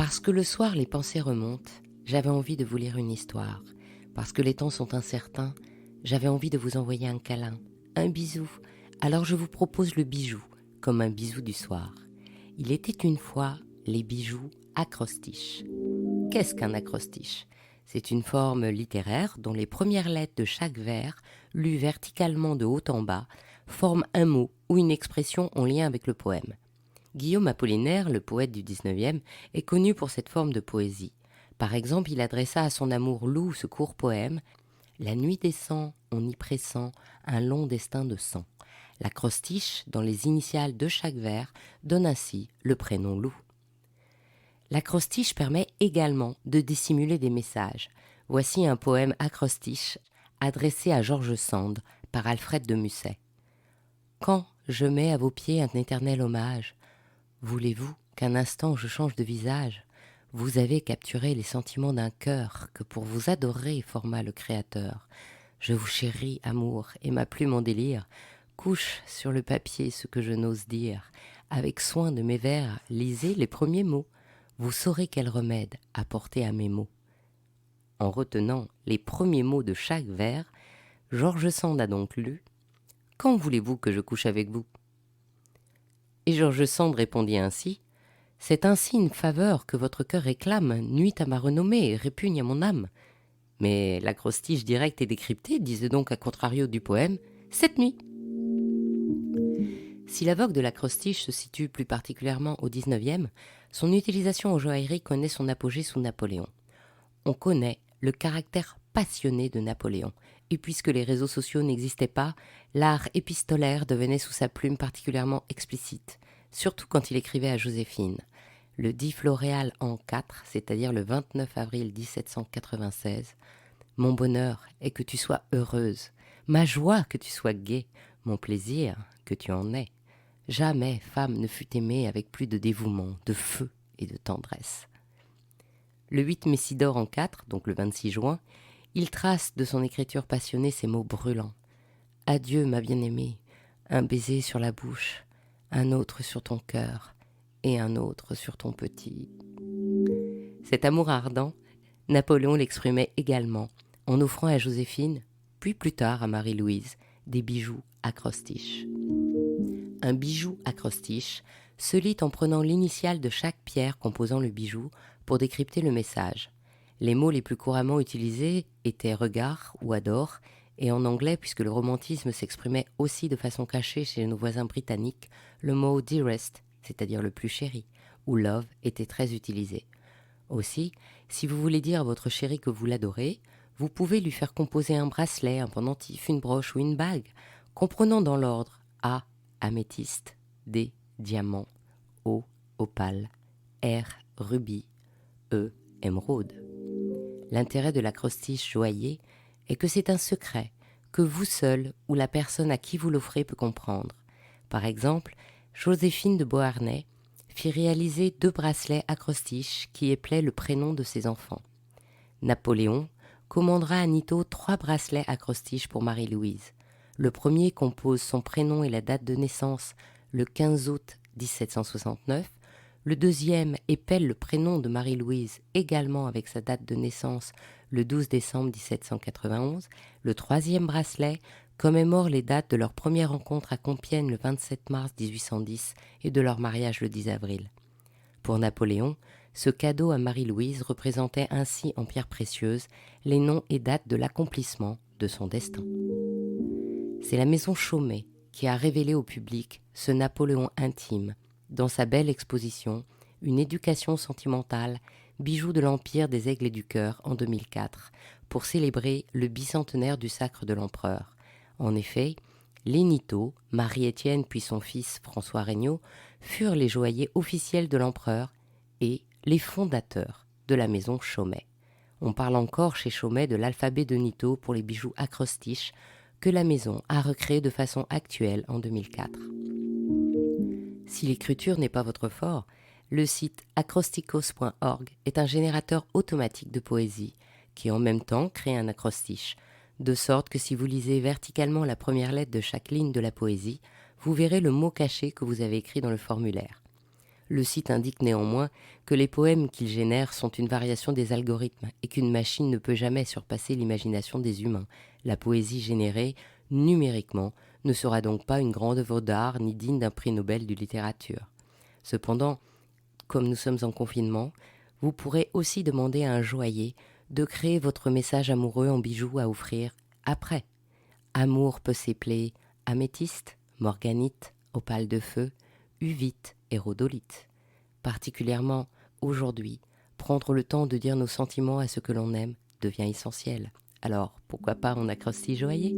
Parce que le soir les pensées remontent, j'avais envie de vous lire une histoire. Parce que les temps sont incertains, j'avais envie de vous envoyer un câlin, un bisou. Alors je vous propose le bijou, comme un bisou du soir. Il était une fois les bijoux acrostiches. Qu'est-ce qu'un acrostiche ? C'est une forme littéraire dont les premières lettres de chaque vers, lues verticalement de haut en bas, forment un mot ou une expression en lien avec le poème. Guillaume Apollinaire, le poète du XIXe, est connu pour cette forme de poésie. Par exemple, il adressa à son amour Lou ce court poème « La nuit descend, on y pressent un long destin de sang ». L'acrostiche, dans les initiales de chaque vers, donne ainsi le prénom Lou. L'acrostiche permet également de dissimuler des messages. Voici un poème acrostiche adressé à George Sand par Alfred de Musset. « Quand je mets à vos pieds un éternel hommage, voulez-vous qu'un instant je change de visage ? Vous avez capturé les sentiments d'un cœur que pour vous adorer forma le Créateur. Je vous chéris, amour, et ma plume en délire couche sur le papier ce que je n'ose dire. Avec soin de mes vers, lisez les premiers mots. Vous saurez quel remède apporter à mes maux. » En retenant les premiers mots de chaque vers, George Sand a donc lu « Quand voulez-vous que je couche avec vous ?» Et George Sand répondit ainsi « C'est ainsi une faveur que votre cœur réclame, nuit à ma renommée et répugne à mon âme. » Mais l'acrostiche directe et décryptée disait donc à contrario du poème « Cette nuit ». Si la vogue de l'acrostiche se situe plus particulièrement au XIXe, son utilisation en joaillerie connaît son apogée sous Napoléon. On connaît le caractère passionné de Napoléon, et puisque les réseaux sociaux n'existaient pas, l'art épistolaire devenait sous sa plume particulièrement explicite, surtout quand il écrivait à Joséphine. Le 10 Floréal an 4, c'est-à-dire le 29 avril 1796, « Mon bonheur est que tu sois heureuse, ma joie que tu sois gaie, mon plaisir que tu en aies. Jamais femme ne fut aimée avec plus de dévouement, de feu et de tendresse. » Le 8 Messidor en 4, donc le 26 juin, il trace de son écriture passionnée ces mots brûlants. « Adieu ma bien-aimée, un baiser sur la bouche, un autre sur ton cœur et un autre sur ton petit. » Cet amour ardent, Napoléon l'exprimait également en offrant à Joséphine, puis plus tard à Marie-Louise, des bijoux acrostiches. Un bijou acrostiche se lit en prenant l'initiale de chaque pierre composant le bijou pour décrypter le message. Les mots les plus couramment utilisés étaient regard ou adore, et en anglais, puisque le romantisme s'exprimait aussi de façon cachée chez nos voisins britanniques, le mot dearest, c'est-à-dire le plus chéri, ou love était très utilisé. Aussi, si vous voulez dire à votre chéri que vous l'adorez, vous pouvez lui faire composer un bracelet, un pendentif, une broche ou une bague, comprenant dans l'ordre A, améthyste, D, diamant, O, opale, R, rubis, E, émeraude. L'intérêt de l'acrostiche joaillier est que c'est un secret que vous seul ou la personne à qui vous l'offrez peut comprendre. Par exemple, Joséphine de Beauharnais fit réaliser 2 bracelets acrostiches qui éplaient le prénom de ses enfants. Napoléon commandera à Nito 3 bracelets acrostiches pour Marie-Louise. Le premier compose son prénom et la date de naissance le 15 août 1769. Le deuxième épelle le prénom de Marie-Louise également avec sa date de naissance le 12 décembre 1791. Le troisième bracelet commémore les dates de leur première rencontre à Compiègne le 27 mars 1810 et de leur mariage le 10 avril. Pour Napoléon, ce cadeau à Marie-Louise représentait ainsi en pierres précieuses les noms et dates de l'accomplissement de son destin. C'est la maison Chaumet qui a révélé au public ce Napoléon intime dans sa belle exposition « Une éducation sentimentale, bijoux de l'Empire des Aigles et du Cœur » en 2004, pour célébrer le bicentenaire du sacre de l'empereur. En effet, les Nito, Marie-Étienne puis son fils François Regnault, furent les joailliers officiels de l'empereur et les fondateurs de la maison Chaumet. On parle encore chez Chaumet de l'alphabet de Nito pour les bijoux acrostiches que la maison a recréé de façon actuelle en 2004. Si l'écriture n'est pas votre fort, le site acrosticos.org est un générateur automatique de poésie qui en même temps crée un acrostiche, de sorte que si vous lisez verticalement la première lettre de chaque ligne de la poésie, vous verrez le mot caché que vous avez écrit dans le formulaire. Le site indique néanmoins que les poèmes qu'il génère sont une variation des algorithmes et qu'une machine ne peut jamais surpasser l'imagination des humains. La poésie générée, numériquement, ne sera donc pas une grande œuvre d'art ni digne d'un prix Nobel de littérature. Cependant, comme nous sommes en confinement, vous pourrez aussi demander à un joaillier de créer votre message amoureux en bijoux à offrir après. Amour peut s'épeler améthyste, morganite, opale de feu, uvite et rhodolite. Particulièrement aujourd'hui, prendre le temps de dire nos sentiments à ce que l'on aime devient essentiel. Alors, pourquoi pas en acrostiche-joaillier ?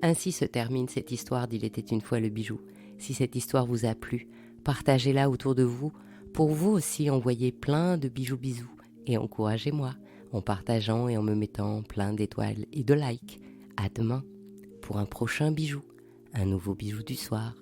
Ainsi se termine cette histoire d'Il était une fois le bijou. Si cette histoire vous a plu, partagez-la autour de vous. Pour vous aussi, envoyez plein de bijoux bisous et encouragez-moi en partageant et en me mettant plein d'étoiles et de likes. À demain pour un prochain bijou, un nouveau bijou du soir.